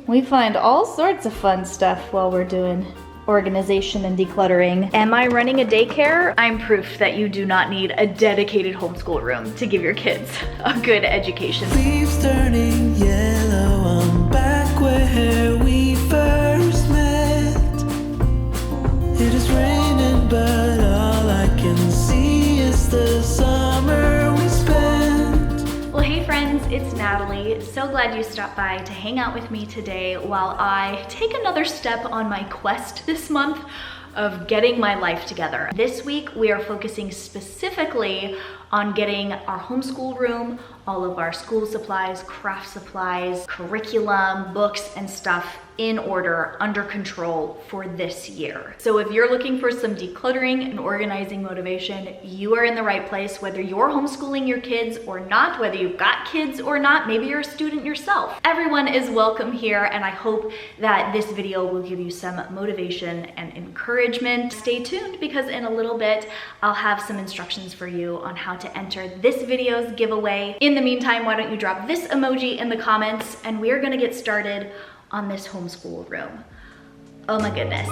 We find all sorts of fun stuff while we're doing organization and decluttering. Am I running a daycare? I'm proof that you do not need a dedicated homeschool room to give your kids a good education. Leaves turning yellow, I'm back where we first met. It is raining, but all I can see is the summer we spent. Well, hey friends, it's Natalie. So glad you stopped by to hang out with me today while I take another step on my quest this month of getting my life together. This week, we are focusing specifically on getting our homeschool room, all of our school supplies, craft supplies, curriculum, books, and stuff in order, under control for this year. So if you're looking for some decluttering and organizing motivation, you are in the right place, whether you're homeschooling your kids or not, whether you've got kids or not, maybe you're a student yourself. Everyone is welcome here, and I hope that this video will give you some motivation and encouragement. Stay tuned because in a little bit, I'll have some instructions for you on how to enter this video's giveaway. In the meantime, why don't you drop this emoji in the comments, and we're gonna get started on this homeschool room. Oh my goodness.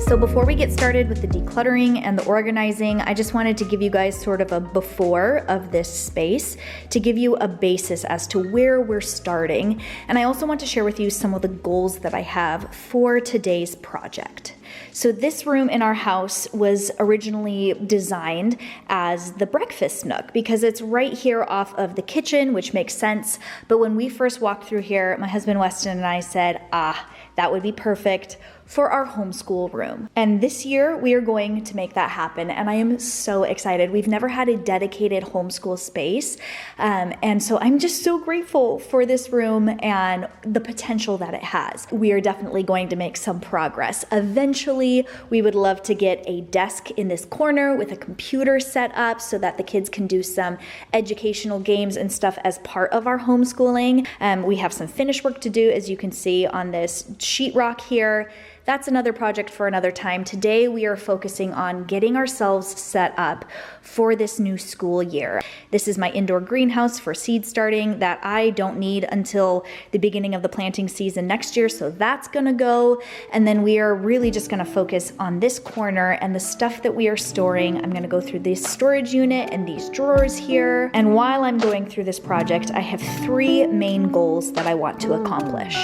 So before we get started with the decluttering and the organizing, I just wanted to give you guys sort of a before of this space to give you a basis as to where we're starting. And I also want to share with you some of the goals that I have for today's project. So this room in our house was originally designed as the breakfast nook because it's right here off of the kitchen, which makes sense. But when we first walked through here, my husband Weston and I said, that would be perfect for our homeschool room. And this year we are going to make that happen. And I am so excited. We've never had a dedicated homeschool space. And so I'm just so grateful for this room and the potential that it has. We are definitely going to make some progress. Eventually, we would love to get a desk in this corner with a computer set up so that the kids can do some educational games and stuff as part of our homeschooling. We have some finish work to do, as you can see on this sheetrock here. That's another project for another time. Today, we are focusing on getting ourselves set up for this new school year. This is my indoor greenhouse for seed starting that I don't need until the beginning of the planting season next year, so that's gonna go. And then we are really just gonna focus on this corner and the stuff that we are storing. I'm gonna go through this storage unit and these drawers here. And while I'm going through this project, I have 3 main goals that I want to accomplish.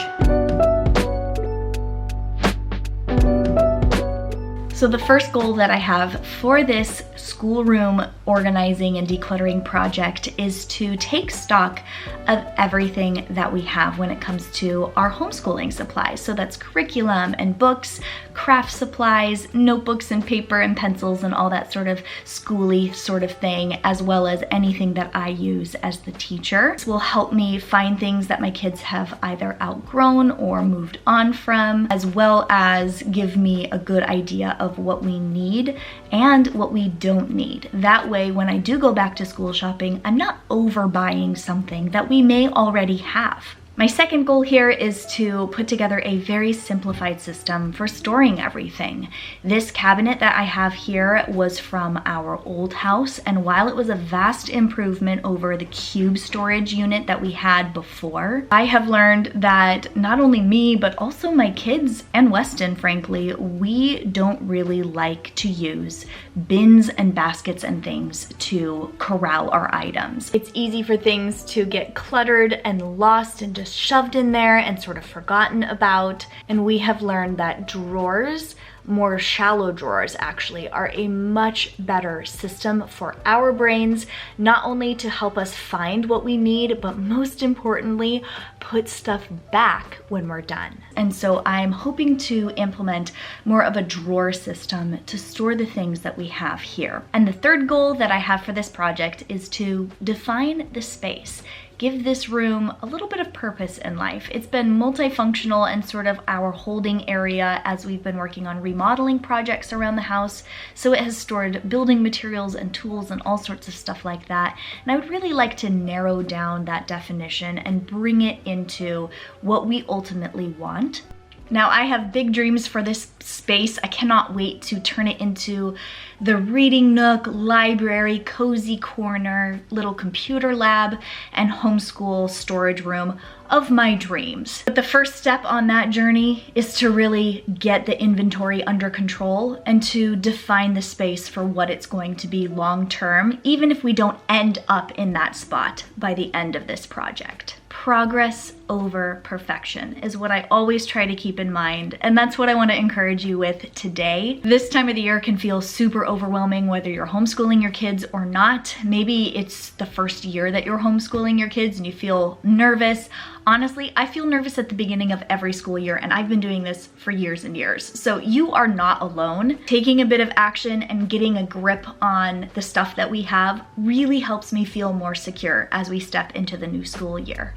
So the first goal that I have for this schoolroom organizing and decluttering project is to take stock of everything that we have when it comes to our homeschooling supplies. So that's curriculum and books, craft supplies, notebooks and paper and pencils and all that sort of schooly sort of thing, as well as anything that I use as the teacher. This will help me find things that my kids have either outgrown or moved on from, as well as give me a good idea of what we need and what we don't need. That way, when I do go back to school shopping, I'm not overbuying something that we may already have. My second goal here is to put together a very simplified system for storing everything. This cabinet that I have here was from our old house, and while it was a vast improvement over the cube storage unit that we had before, I have learned that not only me, but also my kids and Weston, frankly, we don't really like to use bins and baskets and things to corral our items. It's easy for things to get cluttered and lost and just shoved in there and sort of forgotten about. And we have learned that drawers, more shallow drawers actually, are a much better system for our brains, not only to help us find what we need, but most importantly, put stuff back when we're done. And so I'm hoping to implement more of a drawer system to store the things that we have here. And the third goal that I have for this project is to define the space. Give this room a little bit of purpose in life. It's been multifunctional and sort of our holding area as we've been working on remodeling projects around the house. So it has stored building materials and tools and all sorts of stuff like that. And I would really like to narrow down that definition and bring it into what we ultimately want. Now I have big dreams for this space. I cannot wait to turn it into the reading nook, library, cozy corner, little computer lab, and homeschool storage room of my dreams. But the first step on that journey is to really get the inventory under control and to define the space for what it's going to be long term, even if we don't end up in that spot by the end of this project. Progress over perfection is what I always try to keep in mind, and that's what I want to encourage you with today. This time of the year can feel super overwhelming whether you're homeschooling your kids or not. Maybe it's the first year that you're homeschooling your kids and you feel nervous. Honestly, I feel nervous at the beginning of every school year, and I've been doing this for years and years. So you are not alone. Taking a bit of action and getting a grip on the stuff that we have really helps me feel more secure as we step into the new school year.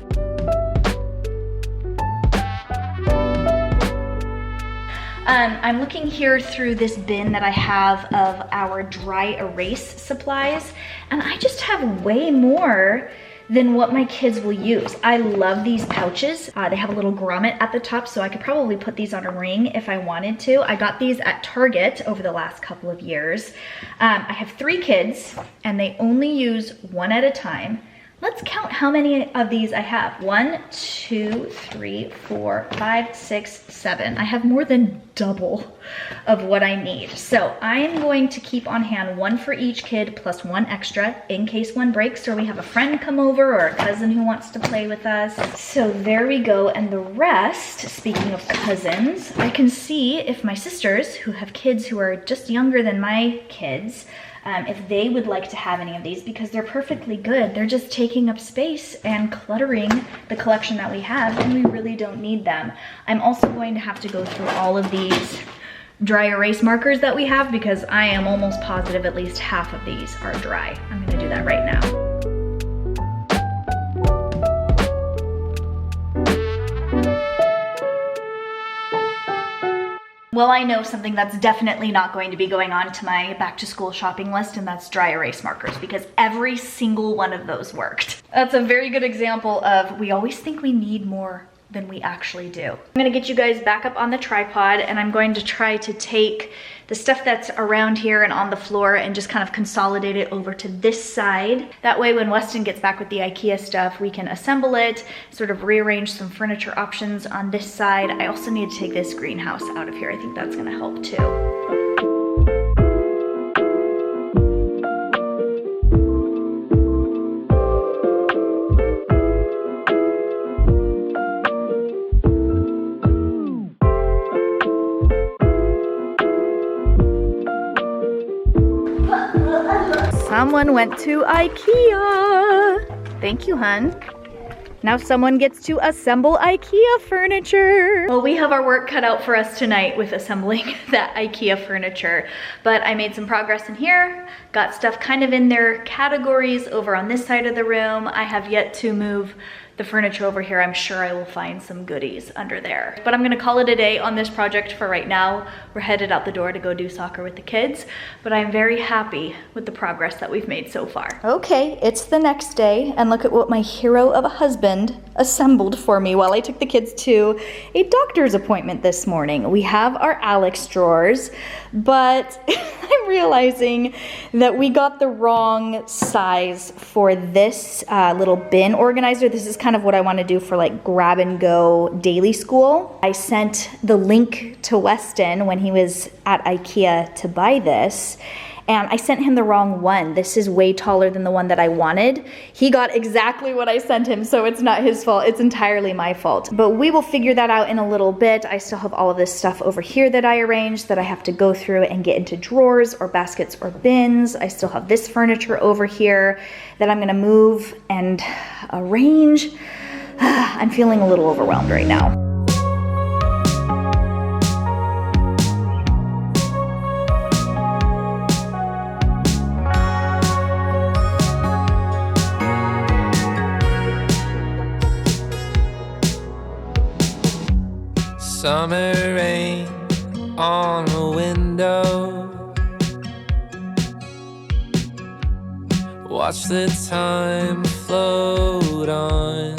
I'm looking here through this bin that I have of our dry erase supplies, and I just have way more than what my kids will use. I love these pouches. They have a little grommet at the top, so I could probably put these on a ring if I wanted to. I got these at Target over the last couple of years. I have 3 kids, and they only use one at a time. Let's count how many of these I have. 1, 2, 3, 4, 5, 6, 7. I have more than double of what I need. So I am going to keep on hand 1 for each kid plus 1 extra in case one breaks or we have a friend come over or a cousin who wants to play with us. So there we go. And the rest, speaking of cousins, I can see if my sisters who have kids who are just younger than my kids, if they would like to have any of these, because they're perfectly good. They're just taking up space and cluttering the collection that we have, and we really don't need them. I'm also going to have to go through all of these dry erase markers that we have, because I am almost positive at least half of these are dry. I'm gonna do that right now. Well, I know something that's definitely not going to be going on to my back to school shopping list, and that's dry erase markers, because every single one of those worked. That's a very good example of we always think we need more than we actually do. I'm gonna get you guys back up on the tripod, and I'm going to try to take the stuff that's around here and on the floor and just kind of consolidate it over to this side. That way when Weston gets back with the IKEA stuff, we can assemble it, sort of rearrange some furniture options on this side. I also need to take this greenhouse out of here. I think that's gonna help too. Someone went to IKEA. Thank you, hun. Now someone gets to assemble IKEA furniture. Well, we have our work cut out for us tonight with assembling that IKEA furniture, but I made some progress in here, got stuff kind of in their categories over on this side of the room. I have yet to move the furniture over here. I'm sure I will find some goodies under there. But I'm gonna call it a day on this project for right now. We're headed out the door to go do soccer with the kids, but I'm very happy with the progress that we've made so far. Okay, it's the next day, and look at what my hero of a husband assembled for me while I took the kids to a doctor's appointment this morning. We have our Alex drawers, but I'm realizing that we got the wrong size for this little bin organizer. This is kind of what I want to do for like grab and go daily school. I sent the link to Weston when he was at IKEA to buy this, and I sent him the wrong one. This is way taller than the one that I wanted. He got exactly what I sent him, so it's not his fault, it's entirely my fault. But we will figure that out in a little bit. I still have all of this stuff over here that I arranged that I have to go through and get into drawers or baskets or bins. I still have this furniture over here that I'm gonna move and arrange. I'm feeling a little overwhelmed right now. Summer rain on the window. Watch the time float on.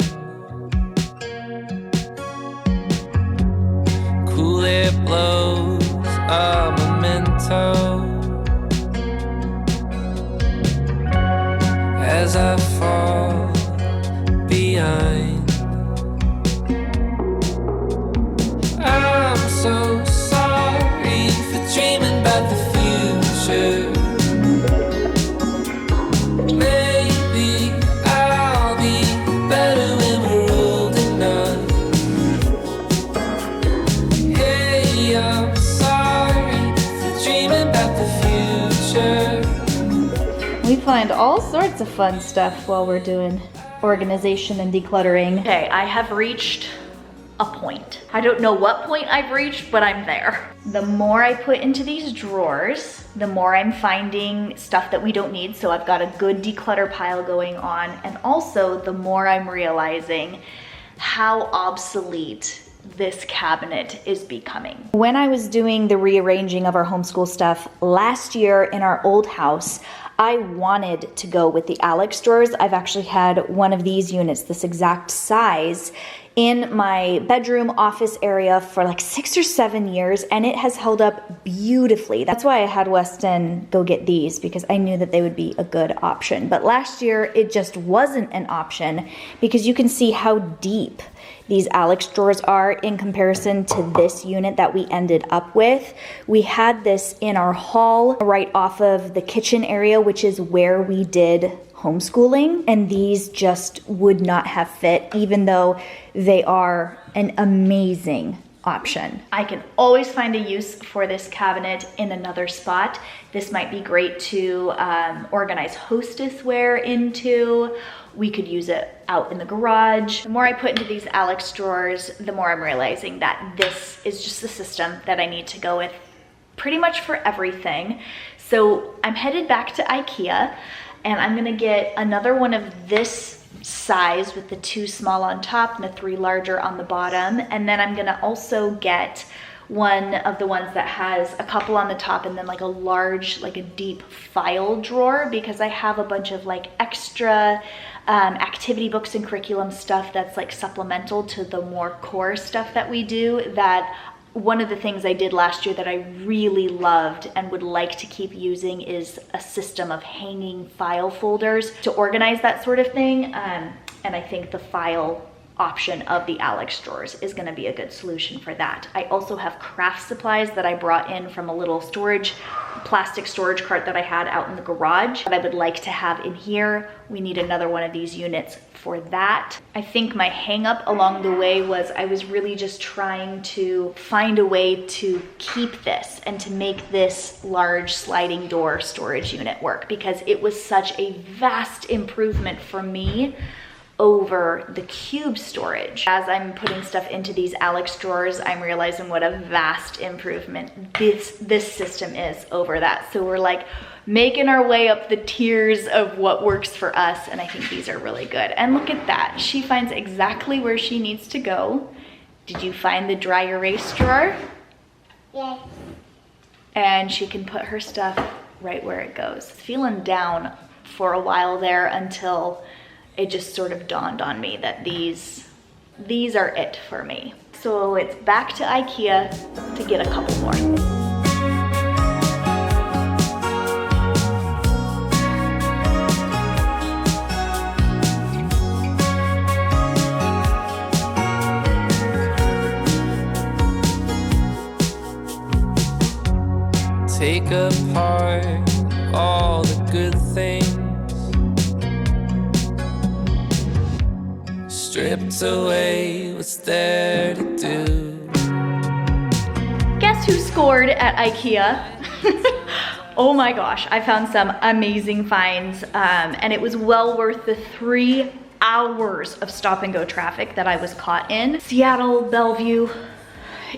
as I fall behind. I'm so sorry for dreaming about the future. Maybe I'll be better when we're old enough. Hey, I'm sorry for dreaming about the future. We find all sorts of fun stuff while we're doing organization and decluttering. Okay, I have reached a point. I don't know what point I've reached, but I'm there. The more I put into these drawers, the more I'm finding stuff that we don't need, so I've got a good declutter pile going on, and also the more I'm realizing how obsolete this cabinet is becoming. When I was doing the rearranging of our homeschool stuff last year in our old house, I wanted to go with the Alex drawers. I've actually had one of these units, this exact size, in my bedroom office area for like 6 or 7 years, and it has held up beautifully. That's why I had Weston go get these, because I knew that they would be a good option. But last year, it just wasn't an option, because you can see how deep these Alex drawers are in comparison to this unit that we ended up with. We had this in our hall right off of the kitchen area, which is where we did homeschooling, and these just would not have fit, even though they are an amazing option. I can always find a use for this cabinet in another spot. This might be great to organize hostess wear into. We could use it out in the garage. The more I put into these Alex drawers, the more I'm realizing that this is just the system that I need to go with pretty much for everything. So I'm headed back to IKEA, and I'm gonna get another one of this size with the 2 small on top and the 3 larger on the bottom. And then I'm gonna also get one of the ones that has a couple on the top and then like a large, like a deep file drawer, because I have a bunch of like extra activity books and curriculum stuff that's like supplemental to the more core stuff that we do. That one of the things I did last year that I really loved and would like to keep using is a system of hanging file folders to organize that sort of thing. And I think the file option of the Alex drawers is going to be a good solution for that. I also have craft supplies that I brought in from a little plastic storage cart that I had out in the garage that I would like to have in here. We need another one of these units for that. I think my hang up along the way was I was really just trying to find a way to keep this and to make this large sliding door storage unit work, because it was such a vast improvement for me over the cube storage. As I'm putting stuff into these Alex drawers, I'm realizing what a vast improvement this system is over that. So we're like making our way up the tiers of what works for us, and I think these are really good. And look at that, she finds exactly where she needs to go. Did you find the dry erase drawer? Yes. And she can put her stuff right where it goes. Feeling down for a while there until it just sort of dawned on me that these are it for me. So it's back to IKEA to get a couple more. Take apart all the good things, stripped away what's there to do. Guess who scored at IKEA? Oh my gosh, I found some amazing finds, and it was well worth the 3 hours of stop and go traffic that I was caught in. Seattle, Bellevue,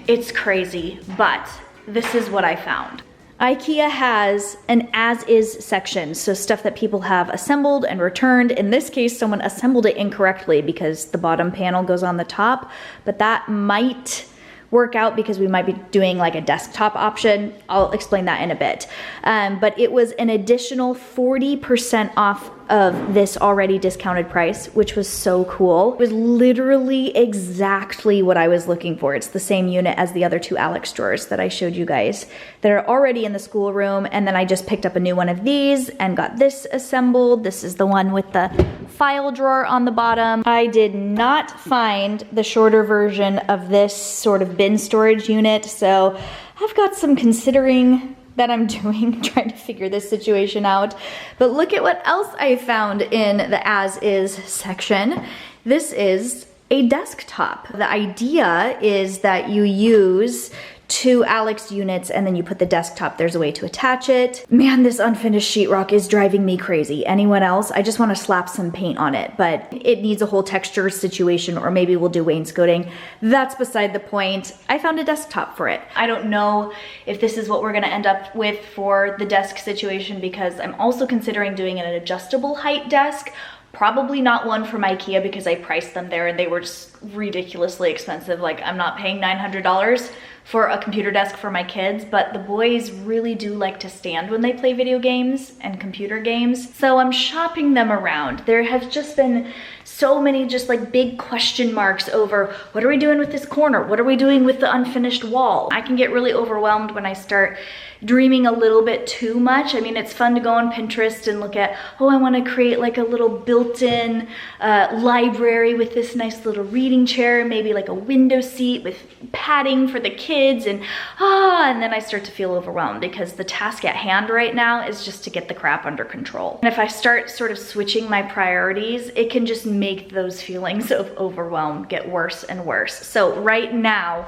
it's crazy, but this is what I found. IKEA has an as-is section, so stuff that people have assembled and returned. In this case, someone assembled it incorrectly because the bottom panel goes on the top, but that might work out because we might be doing like a desktop option. I'll explain that in a bit. But it was an additional 40% off of this already discounted price, which was so cool. It was literally exactly what I was looking for. It's the same unit as the other two Alex drawers that I showed you guys that are already in the schoolroom. And then I just picked up a new one of these and got this assembled. This is the one with the file drawer on the bottom. I did not find the shorter version of this sort of bin storage unit, so I've got some considering that I'm doing, trying to figure this situation out. But look at what else I found in the as is section. This is a desktop. The idea is that you use two Alex units and then you put the desktop. There's a way to attach it. Man, this unfinished sheetrock is driving me crazy. Anyone else? I just want to slap some paint on it, but it needs a whole texture situation, or maybe we'll do wainscoting. That's beside the point. I found a desktop for it. I don't know if this is what we're gonna end up with for the desk situation, because I'm also considering doing an adjustable height desk. Probably not one from IKEA because I priced them there and they were just ridiculously expensive. Like, I'm not paying $900 for a computer desk for my kids, but the boys really do like to stand when they play video games and computer games. So I'm shopping them around. There have just been so many just like big question marks over what are we doing with this corner? What are we doing with the unfinished wall? I can get really overwhelmed when I start dreaming a little bit too much. I mean, it's fun to go on Pinterest and look at, oh, I want to create like a little built-in library with this nice little reading chair, maybe like a window seat with padding for the kids, and then I start to feel overwhelmed because the task at hand right now is just to get the crap under control. And if I start sort of switching my priorities, it can just make those feelings of overwhelm get worse and worse. So right now,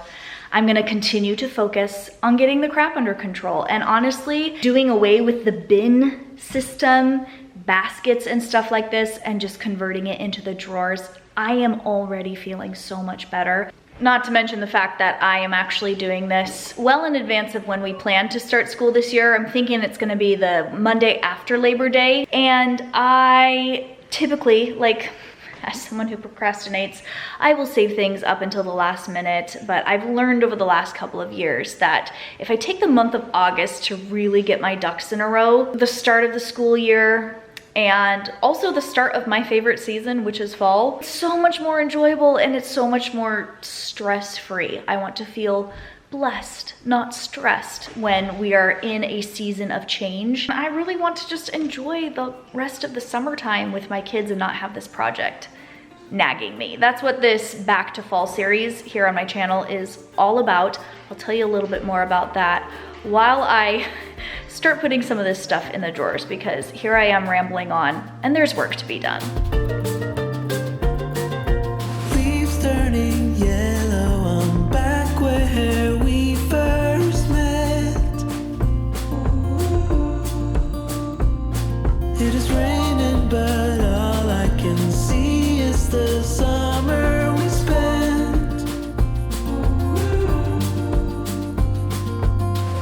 I'm gonna continue to focus on getting the crap under control. And honestly, doing away with the bin system, baskets and stuff like this, and just converting it into the drawers, I am already feeling so much better. Not to mention the fact that I am actually doing this well in advance of when we plan to start school this year. I'm thinking it's gonna be the Monday after Labor Day. And I typically, like, as someone who procrastinates, I will save things up until the last minute, but I've learned over the last couple of years that if I take the month of August to really get my ducks in a row, the start of the school year, and also the start of my favorite season, which is fall, it's so much more enjoyable and it's so much more stress-free. I want to feel blessed, not stressed, when we are in a season of change. I really want to just enjoy the rest of the summertime with my kids and not have this project nagging me. That's what this back to fall series here on my channel is all about. I'll tell you a little bit more about that while I start putting some of this stuff in the drawers, because here I am rambling on and there's work to be done. Leaves turning yellow, I'm back where we first met. It is raining, but all I can see is the summer we spent.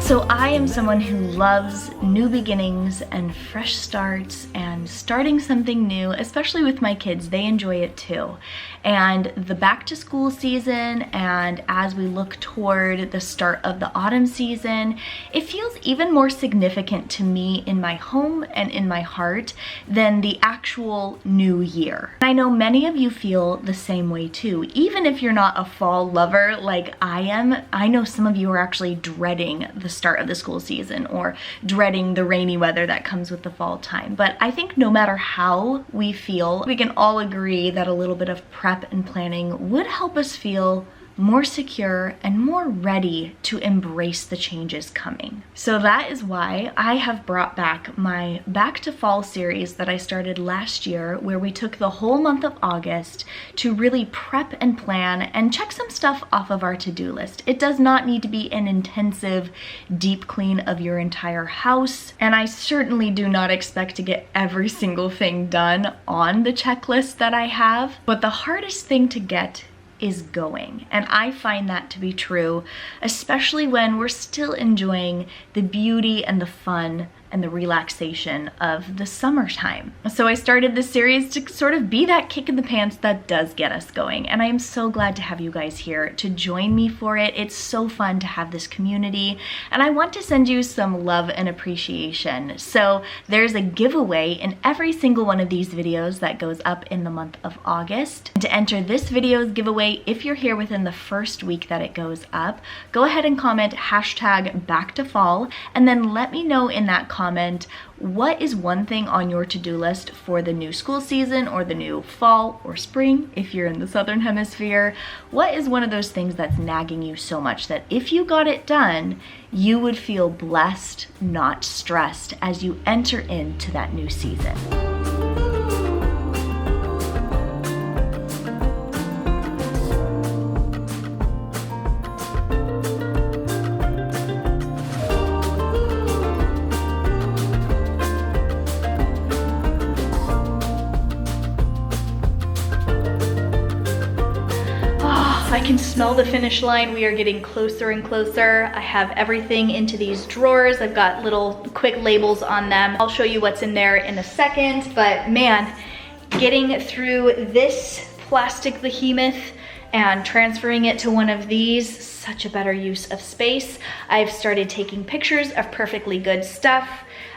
So I am someone who loves new beginnings and fresh starts and starting something new, especially with my kids. They enjoy it too. And the back to school season, and as we look toward the start of the autumn season, it feels even more significant to me in my home and in my heart than the actual new year. And I know many of you feel the same way too. Even if you're not a fall lover like I am, I know some of you are actually dreading the start of the school season or dreading the rainy weather that comes with the fall time. But I think no matter how we feel, we can all agree that a little bit of prep and planning would help us feel more secure and more ready to embrace the changes coming. So that is why I have brought back my Back to Fall series that I started last year, where we took the whole month of August to really prep and plan and check some stuff off of our to-do list. It does not need to be an intensive deep clean of your entire house, and I certainly do not expect to get every single thing done on the checklist that I have, but the hardest thing to get is going. And I find that to be true, especially when we're still enjoying the beauty and the fun and the relaxation of the summertime. So I started this series to sort of be that kick in the pants that does get us going. And I am so glad to have you guys here to join me for it. It's so fun to have this community, and I want to send you some love and appreciation. So there's a giveaway in every single one of these videos that goes up in the month of August. And to enter this video's giveaway, if you're here within the first week that it goes up, go ahead and comment #BackToFall, and then let me know in that comment what is one thing on your to-do list for the new school season or the new fall or spring if you're in the southern hemisphere. What is one of those things that's nagging you so much that if you got it done, you would feel blessed, not stressed, as you enter into that new season? I can smell the finish line. We are getting closer and closer. I have everything into these drawers. I've got little quick labels on them. I'll show you what's in there in a second, but man, getting through this plastic behemoth and transferring it to one of these, such a better use of space. I've started taking pictures of perfectly good stuff.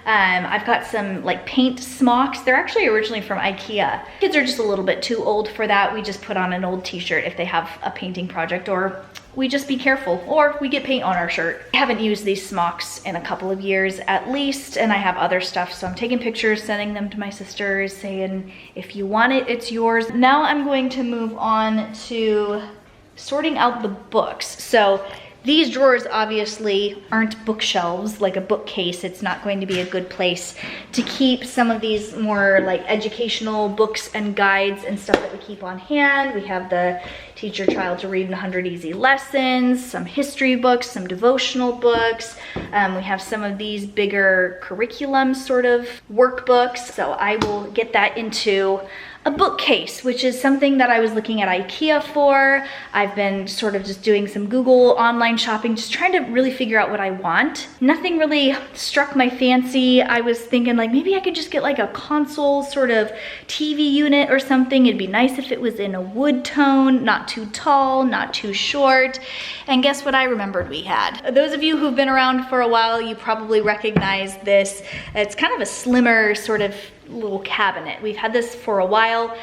I've got some like paint smocks. They're actually originally from IKEA. Kids are just a little bit too old for that. We just put on an old t-shirt if they have a painting project, or we just be careful, or we get paint on our shirt. I haven't used these smocks in a couple of years at least, and I have other stuff, so I'm taking pictures, sending them to my sisters, saying, if you want it, it's yours. Now I'm going to move on to sorting out the books. So these drawers obviously aren't bookshelves like a bookcase. It's not going to be a good place to keep some of these more like educational books and guides and stuff that we keep on hand. We have the Teach Your Child to Read in 100 Easy Lessons, some history books, some devotional books. We have some of these bigger curriculum sort of workbooks. So I will get that into a bookcase, which is something that I was looking at IKEA for. I've been sort of just doing some Google online shopping, just trying to really figure out what I want. Nothing really struck my fancy. I was thinking like maybe I could just get like a console sort of TV unit or something. It'd be nice if it was in a wood tone, not too tall, not too short. And guess what I remembered we had? Those of you who've been around for a while, you probably recognize this. It's kind of a slimmer sort of little cabinet. We've had this for a while,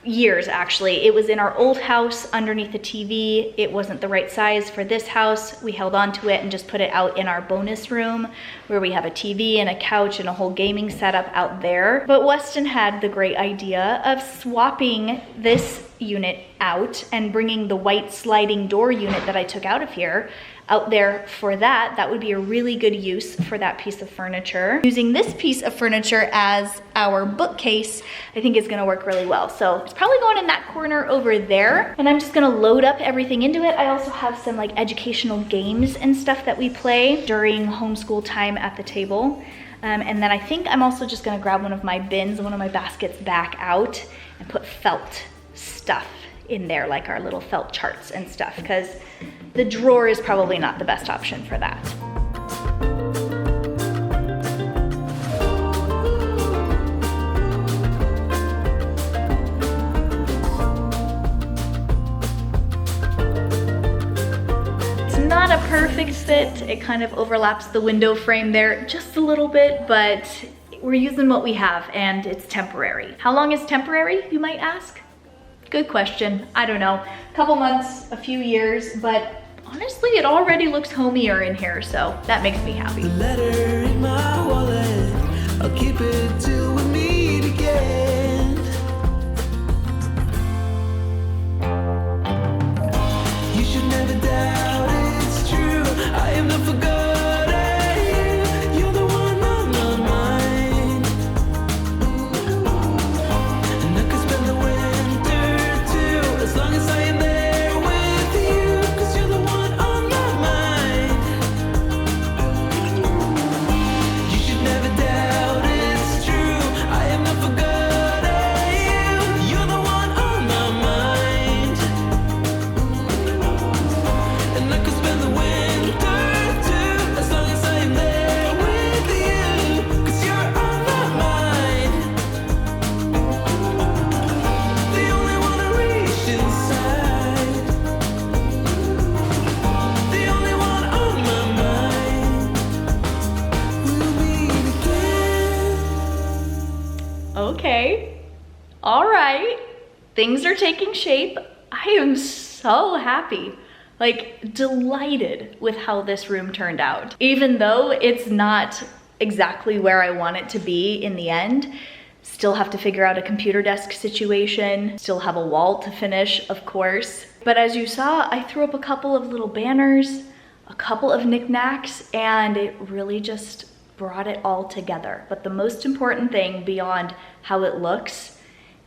years actually. It was in our old house underneath the TV. It wasn't the right size for this house. We held on to it and just put it out in our bonus room where we have a TV and a couch and a whole gaming setup out there. But Weston had the great idea of swapping this unit out and bringing the white sliding door unit that I took out of here out there for that. That would be a really good use for that piece of furniture. Using this piece of furniture as our bookcase, I think is gonna work really well. So it's probably going in that corner over there, and I'm just gonna load up everything into it. I also have some like educational games and stuff that we play during homeschool time at the table. And then I think I'm also just gonna grab one of my bins, one of my baskets back out and put felt stuff in there, like our little felt charts and stuff, because the drawer is probably not the best option for that. It's not a perfect fit. It kind of overlaps the window frame there just a little bit, but we're using what we have and it's temporary. How long is temporary, you might ask? Good question. I don't know. A couple months, a few years, but honestly, it already looks homier in here, so that makes me happy. The letter in my wallet, I'll keep it till we meet again. You should never doubt it's true. I am not forgotten. You're the one on my mind. And I could spend the winter too, as long as I am there with you, 'cause you're the one on my mind. You should never doubt it's true. I am not forgotten you. You're the one on my mind. And things are taking shape. I am so happy, like delighted with how this room turned out. Even though it's not exactly where I want it to be in the end, still have to figure out a computer desk situation, still have a wall to finish, of course. But as you saw, I threw up a couple of little banners, a couple of knickknacks, and it really just brought it all together. But the most important thing beyond how it looks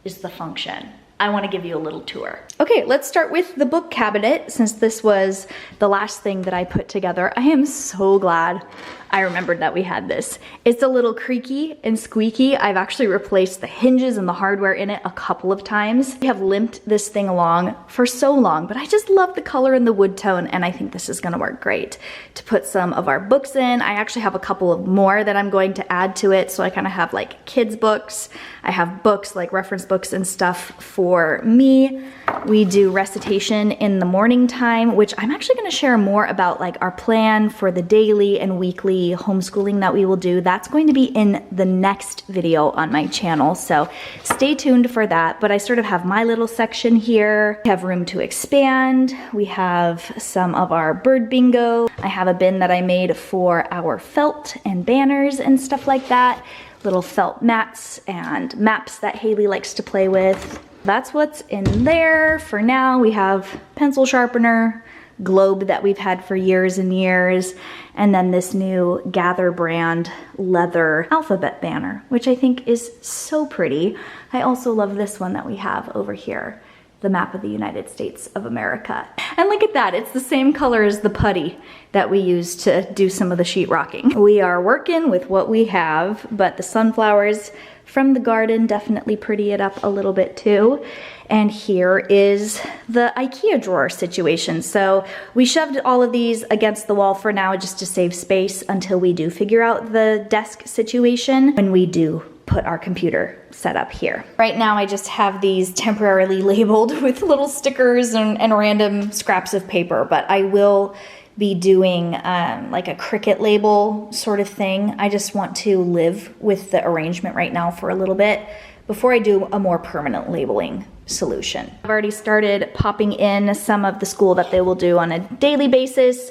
is the function. I want to give you a little tour. Okay, let's start with the book cabinet, since this was the last thing that I put together. I am so glad I remembered that we had this. It's a little creaky and squeaky. I've actually replaced the hinges and the hardware in it a couple of times. We have limped this thing along for so long, but I just love the color and the wood tone, and I think this is gonna work great to put some of our books in. I actually have a couple of more that I'm going to add to it, so I kind of have like kids books. I have books like reference books and stuff for me. We do recitation in the morning time, which I'm actually gonna share more about, like our plan for the daily and weekly homeschooling that we will do. That's going to be in the next video on my channel, so stay tuned for that. But I sort of have my little section here. We have room to expand. We have some of our bird bingo. I have a bin that I made for our felt and banners and stuff like that. Little felt mats and maps that Haley likes to play with. That's what's in there for now. We have pencil sharpener, globe that we've had for years and years, and then this new Gather brand leather alphabet banner, which I think is so pretty. I also love this one that we have over here, the map of the United States of America. And look at that, it's the same color as the putty that we used to do some of the sheetrocking. We are working with what we have, but the sunflowers from the garden definitely pretty it up a little bit too. And here is the IKEA drawer situation. So we shoved all of these against the wall for now just to save space until we do figure out the desk situation when we do put our computer set up here. Right now I just have these temporarily labeled with little stickers and random scraps of paper, but I will be doing like a Cricut label sort of thing. I just want to live with the arrangement right now for a little bit before I do a more permanent labeling solution. I've already started popping in some of the school that they will do on a daily basis.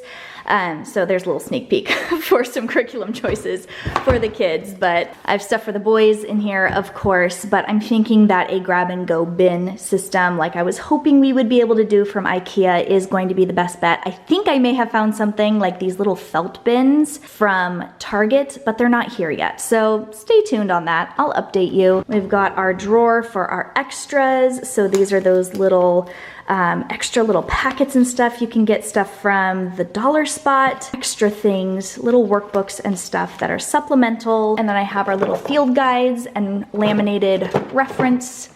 So there's a little sneak peek for some curriculum choices for the kids, but I have stuff for the boys in here, of course, but I'm thinking that a grab and go bin system like I was hoping we would be able to do from IKEA is going to be the best bet. I think I may have found something like these little felt bins from Target, but they're not here yet. So stay tuned on that. I'll update you. We've got our drawer for our extras. So these are those little extra little packets and stuff. You can get stuff from the dollar spot, extra things, little workbooks and stuff that are supplemental. And then I have our little field guides and laminated reference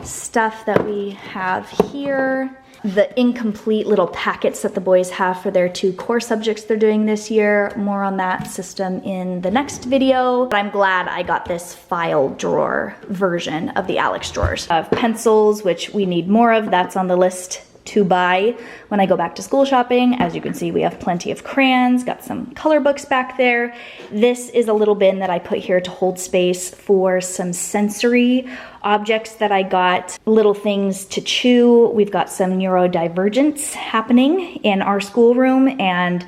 stuff that we have here. The incomplete little packets that the boys have for their 2 core subjects they're doing this year. More on that system in the next video. But I'm glad I got this file drawer version of the Alex drawers. I have pencils, which we need more of. That's on the list to buy when I go back to school shopping. As you can see, we have plenty of crayons, got some color books back there. This is a little bin that I put here to hold space for some sensory objects that I got, little things to chew. We've got some neurodivergence happening in our schoolroom, and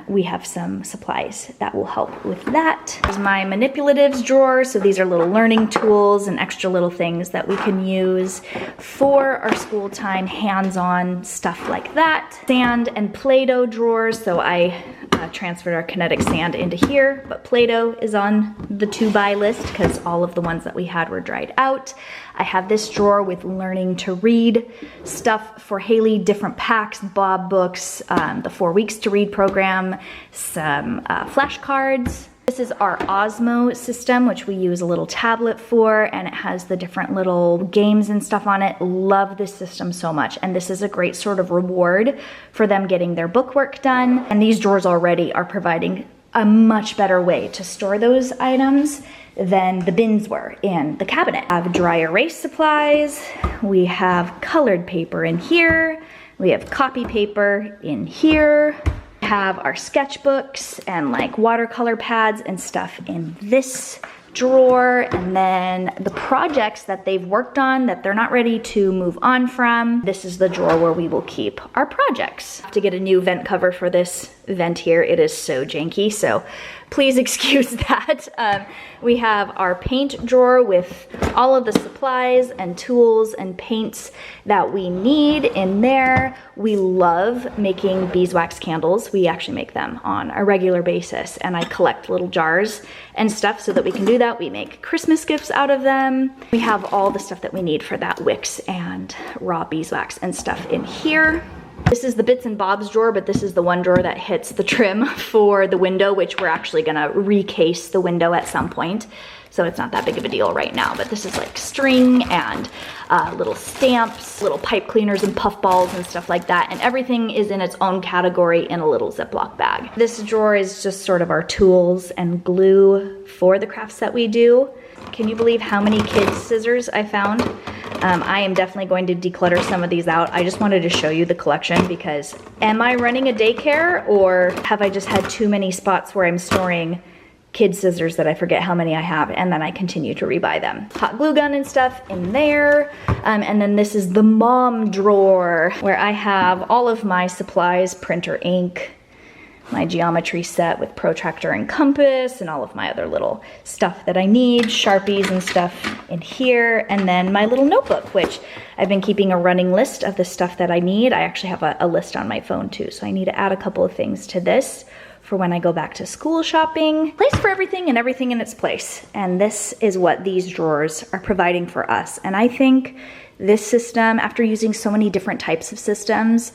we have some supplies that will help with that. Here's my manipulatives drawer. So these are little learning tools and extra little things that we can use for our school time, hands-on stuff like that. Sand and Play-Doh drawers. So I transferred our kinetic sand into here, but Play-Doh is on the to-buy list because all of the ones that we had were dried out. I have this drawer with learning to read stuff for Haley, different packs, Bob books, the 4 Weeks to Read program, some flashcards. This is our Osmo system, which we use a little tablet for, and it has the different little games and stuff on it. Love this system so much, and this is a great sort of reward for them getting their book work done. And these drawers already are providing a much better way to store those items than the bins were in the cabinet. I have dry erase supplies. We have colored paper in here. We have copy paper in here. Have our sketchbooks and like watercolor pads and stuff in this drawer, and then the projects that they've worked on that they're not ready to move on from. This is the drawer where we will keep our projects. I have to get a new vent cover for this vent here. It is so janky, so please excuse that. We have our paint drawer with all of the supplies and tools and paints that we need in there. We love making beeswax candles. We actually make them on a regular basis, and I collect little jars and stuff so that we can do that. We make Christmas gifts out of them. We have all the stuff that we need for that, wicks and raw beeswax and stuff in here. This is the bits and bobs drawer, but this is the one drawer that hits the trim for the window, which we're actually gonna recase the window at some point. So it's not that big of a deal right now, but this is like string and little stamps, little pipe cleaners and puff balls and stuff like that. And everything is in its own category in a little Ziploc bag. This drawer is just sort of our tools and glue for the crafts that we do. Can you believe how many kids' scissors I found? I am definitely going to declutter some of these out. I just wanted to show you the collection because am I running a daycare, or have I just had too many spots where I'm storing kids' scissors that I forget how many I have, and then I continue to rebuy them. Hot glue gun and stuff in there. And then this is the mom drawer where I have all of my supplies, printer ink, my geometry set with protractor and compass, and all of my other little stuff that I need, Sharpies and stuff in here, and then my little notebook, which I've been keeping a running list of the stuff that I need. I actually have a list on my phone too, so I need to add a couple of things to this for when I go back to school shopping. Place for everything and everything in its place. And this is what these drawers are providing for us. And I think this system, after using so many different types of systems,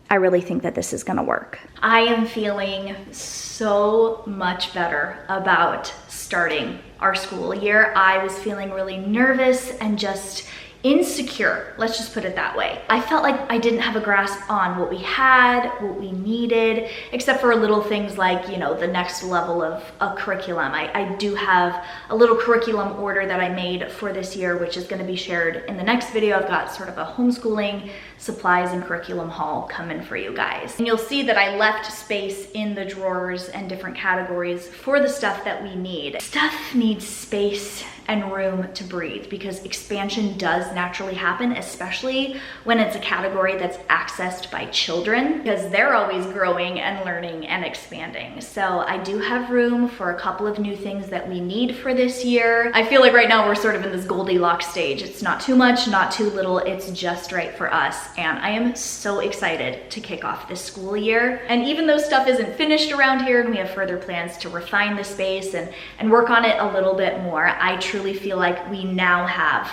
I really think that this is gonna work. I am feeling so much better about starting our school year. I was feeling really nervous and just insecure, let's just put it that way. I felt like I didn't have a grasp on what we had, what we needed, except for little things like, you know, the next level of a curriculum. I do have a little curriculum order that I made for this year, which is gonna be shared in the next video. I've got sort of a homeschooling supplies and curriculum haul coming for you guys. And you'll see that I left space in the drawers and different categories for the stuff that we need. Stuff needs space and room to breathe because expansion does naturally happen, especially when it's a category that's accessed by children, because they're always growing and learning and expanding. So I do have room for a couple of new things that we need for this year. I feel like right now we're sort of in this Goldilocks stage. It's not too much, not too little, it's just right for us. And I am so excited to kick off this school year. And even though stuff isn't finished around here and we have further plans to refine the space and work on it a little bit more, I truly feel like we now have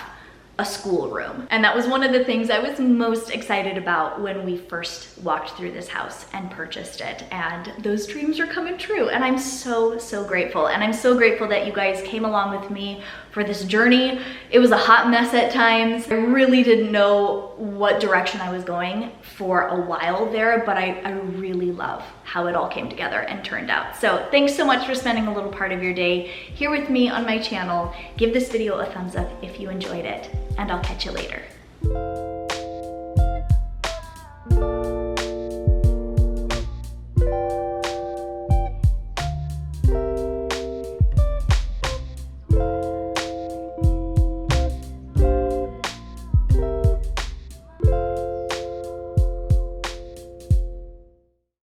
a schoolroom. And that was one of the things I was most excited about when we first walked through this house and purchased it. And those dreams are coming true. And I'm so, so grateful. And I'm so grateful that you guys came along with me for this journey. It was a hot mess at times. I really didn't know what direction I was going for a while there, but I really love how it all came together and turned out. So thanks so much for spending a little part of your day here with me on my channel. Give this video a thumbs up if you enjoyed it, and I'll catch you later.